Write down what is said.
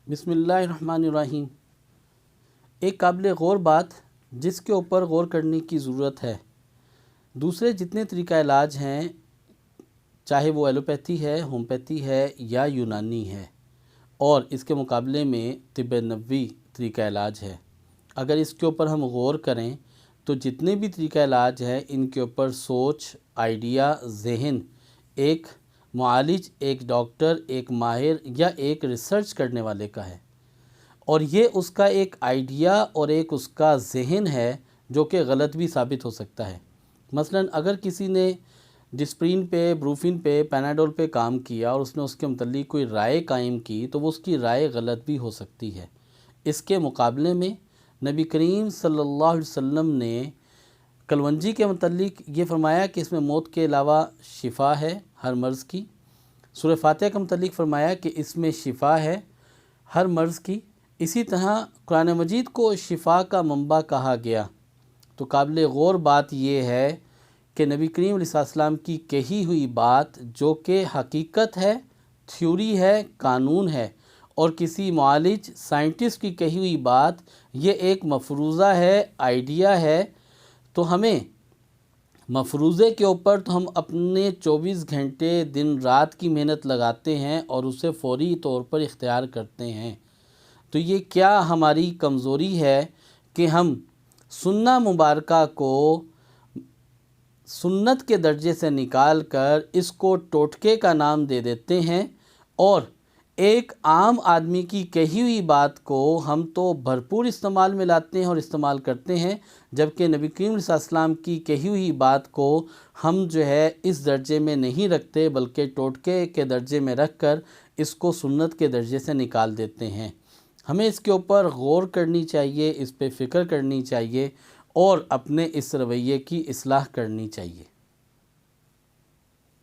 بسم اللہ الرحمن الرحیم۔ ایک قابل غور بات جس کے اوپر غور کرنے کی ضرورت ہے، دوسرے جتنے طریقہ علاج ہیں، چاہے وہ ایلوپیتھی ہے، ہومیوپیتھی ہے یا یونانی ہے، اور اس کے مقابلے میں طب نبوی طریقہ علاج ہے، اگر اس کے اوپر ہم غور کریں تو جتنے بھی طریقہ علاج ہیں ان کے اوپر سوچ، آئیڈیا، ذہن ایک معالج، ایک ڈاکٹر، ایک ماہر یا ایک ریسرچ کرنے والے کا ہے، اور یہ اس کا ایک آئیڈیا اور ایک اس کا ذہن ہے جو کہ غلط بھی ثابت ہو سکتا ہے۔ مثلا اگر کسی نے ڈسپرین پہ، بروفین پہ، پیناڈول پہ کام کیا اور اس نے اس کے متعلق کوئی رائے قائم کی تو وہ اس کی رائے غلط بھی ہو سکتی ہے۔ اس کے مقابلے میں نبی کریم صلی اللہ علیہ وسلم نے کلونجی کے متعلق یہ فرمایا کہ اس میں موت کے علاوہ شفا ہے ہر مرض کی۔ سورہ فاتحہ کے متعلق فرمایا کہ اس میں شفا ہے ہر مرض کی۔ اسی طرح قرآن مجید کو شفا کا منبع کہا گیا۔ تو قابل غور بات یہ ہے کہ نبی کریم علیہ السلام کی کہی ہوئی بات جو کہ حقیقت ہے، تھیوری ہے، قانون ہے، اور کسی معالج، سائنٹسٹ کی کہی ہوئی بات یہ ایک مفروضہ ہے، آئیڈیا ہے، تو ہمیں مفروضے کے اوپر تو ہم اپنے 24 گھنٹے دن رات کی محنت لگاتے ہیں اور اسے فوری طور پر اختیار کرتے ہیں۔ تو یہ کیا ہماری کمزوری ہے کہ ہم سنہ مبارکہ کو سنت کے درجے سے نکال کر اس کو ٹوٹکے کا نام دے دیتے ہیں، اور ایک عام آدمی کی کہی ہوئی بات کو ہم تو بھرپور استعمال میں لاتے ہیں اور استعمال کرتے ہیں، جبکہ نبی کریم علیہ السلام کی کہی ہوئی بات کو ہم جو ہے اس درجے میں نہیں رکھتے بلکہ ٹوٹکے کے درجے میں رکھ کر اس کو سنت کے درجے سے نکال دیتے ہیں۔ ہمیں اس کے اوپر غور کرنی چاہیے، اس پہ فکر کرنی چاہیے اور اپنے اس رویے کی اصلاح کرنی چاہیے۔